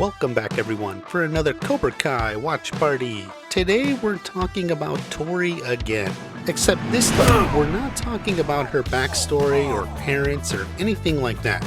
Welcome back everyone for another Cobra Kai watch party. Today we're talking about Tory again. Except this time we're not talking about her backstory or parents or anything like that.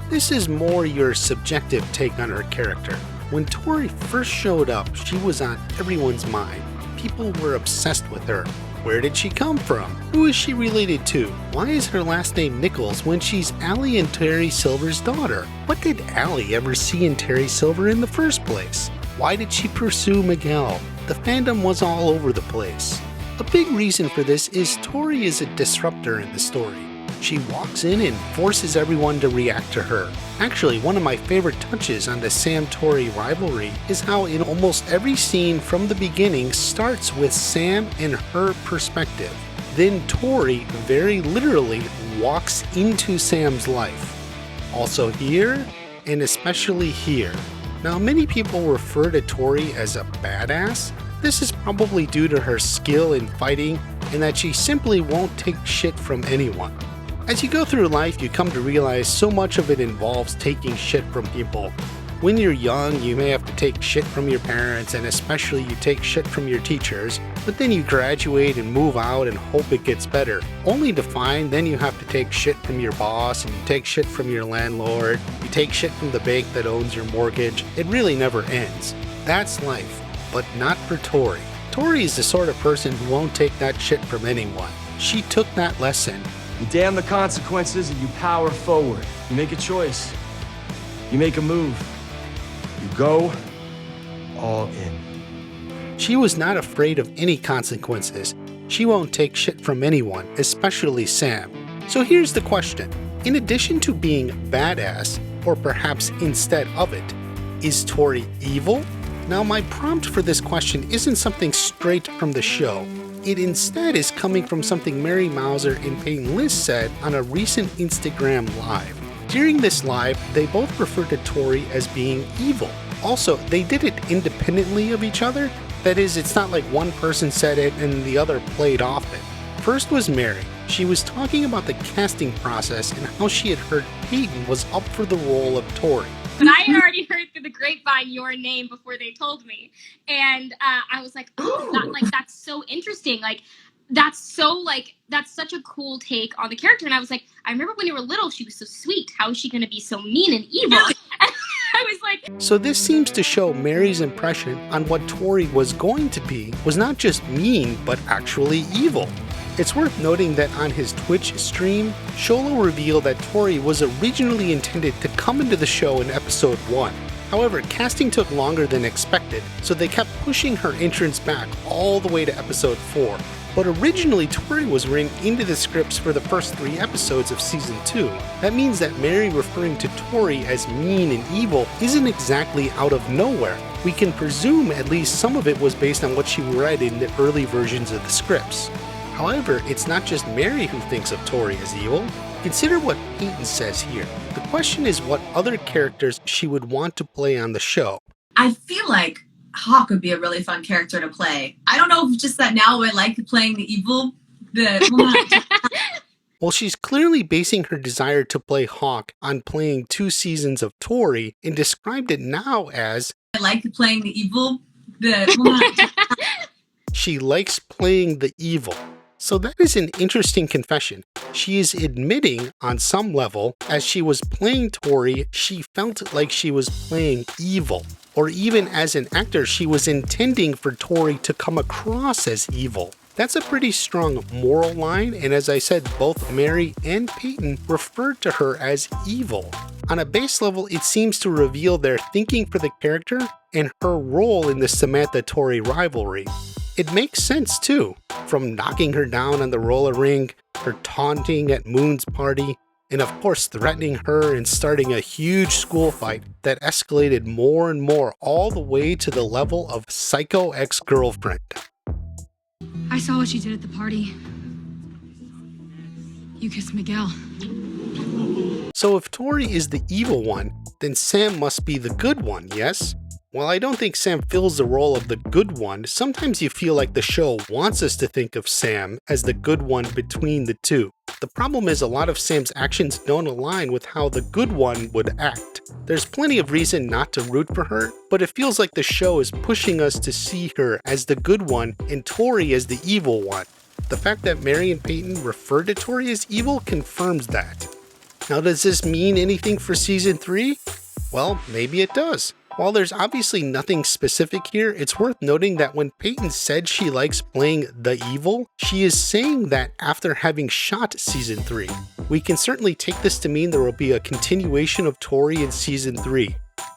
This is more your subjective take on her character. When Tory first showed up, she was on everyone's mind. People were obsessed with her. Where did she come from? Who is she related to? Why is her last name Nichols when she's Allie and Terry Silver's daughter? What did Allie ever see in Terry Silver in the first place? Why did she pursue Miguel? The fandom was all over the place. A big reason for this is Tory is a disruptor in the story. She walks in and forces everyone to react to her. Actually, one of my favorite touches on the Sam-Tory rivalry is how in almost every scene from the beginning starts with Sam and her perspective. Then Tory very literally walks into Sam's life. Also here, and especially here. Now many people refer to Tory as a badass. This is probably due to her skill in fighting and that she simply won't take shit from anyone. As you go through life, you come to realize so much of it involves taking shit from people. When you're young, you may have to take shit from your parents, and especially you take shit from your teachers, but then you graduate and move out and hope it gets better, only to find then you have to take shit from your boss, and you take shit from your landlord, you take shit from the bank that owns your mortgage. It really never ends. That's life, but not for Tory. Tory is the sort of person who won't take that shit from anyone. She took that lesson. You damn the consequences and you power forward. You make a choice. You make a move. You go all in. She was not afraid of any consequences. She won't take shit from anyone, especially Sam. So here's the question. In addition to being badass, or perhaps instead of it, is Tory evil? Now my prompt for this question isn't something straight from the show. It instead is coming from something Mary Mauser and Peyton Liz said on a recent Instagram live. During this live, they both referred to Tory as being evil. Also, they did it independently of each other. That is, it's not like one person said it and the other played off it. First was Mary. She was talking about the casting process and how she had heard Peyton was up for the role of Tory. But I had already heard through the grapevine your name before they told me. And I was like, oh, that's so interesting. That's such a cool take on the character. And I was like, I remember when you were little, she was so sweet. How is she going to be so mean and evil? And I was like... So this seems to show Mary's impression on what Tory was going to be was not just mean, but actually evil. It's worth noting that on his Twitch stream, Sholo revealed that Tory was originally intended to come into the show in episode 1. However, casting took longer than expected, so they kept pushing her entrance back all the way to episode 4. But originally Tory was written into the scripts for the first 3 episodes of season 2. That means that Mary referring to Tory as mean and evil isn't exactly out of nowhere. We can presume at least some of it was based on what she read in the early versions of the scripts. However, it's not just Mary who thinks of Tory as evil. Consider what Peyton says here. The question is what other characters she would want to play on the show. I feel like Hawk would be a really fun character to play. I don't know if just that now I like playing the evil. Well, she's clearly basing her desire to play Hawk on playing 2 seasons of Tory and described it now as I like playing the evil. She likes playing the evil. So that is an interesting confession. She is admitting on some level, as she was playing Tory, she felt like she was playing evil. Or even as an actor, she was intending for Tory to come across as evil. That's a pretty strong moral line, and as I said, both Mary and Peyton referred to her as evil. On a base level, it seems to reveal their thinking for the character and her role in the Samantha-Tory rivalry. It makes sense too, from knocking her down on the roller ring, her taunting at Moon's party, and of course threatening her and starting a huge school fight that escalated more and more all the way to the level of psycho ex-girlfriend. I saw what you did at the party. You kissed Miguel. So if Tory is the evil one, then Sam must be the good one, yes? While I don't think Sam fills the role of the good one, sometimes you feel like the show wants us to think of Sam as the good one between the two. The problem is a lot of Sam's actions don't align with how the good one would act. There's plenty of reason not to root for her, but it feels like the show is pushing us to see her as the good one and Tory as the evil one. The fact that Mary and Peyton referred to Tory as evil confirms that. Now, does this mean anything for season 3? Well, maybe it does. While there's obviously nothing specific here, it's worth noting that when Peyton said she likes playing the evil, she is saying that after having shot season 3. We can certainly take this to mean there will be a continuation of Tory in season 3.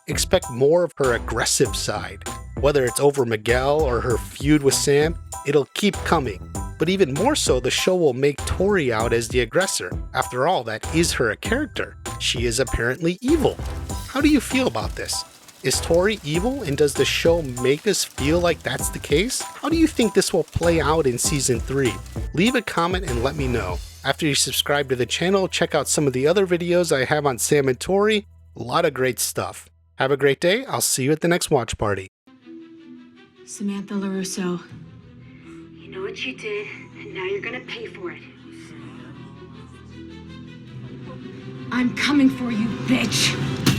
Expect more of her aggressive side. Whether it's over Miguel or her feud with Sam, it'll keep coming. But even more so, the show will make Tory out as the aggressor. After all, that is her character. She is apparently evil. How do you feel about this? Is Tory evil, and does the show make us feel like that's the case? How do you think this will play out in season 3? Leave a comment and let me know. After you subscribe to the channel, check out some of the other videos I have on Sam and Tory. A lot of great stuff. Have a great day. I'll see you at the next watch party. Samantha LaRusso. You know what you did, and now you're gonna pay for it. I'm coming for you, bitch.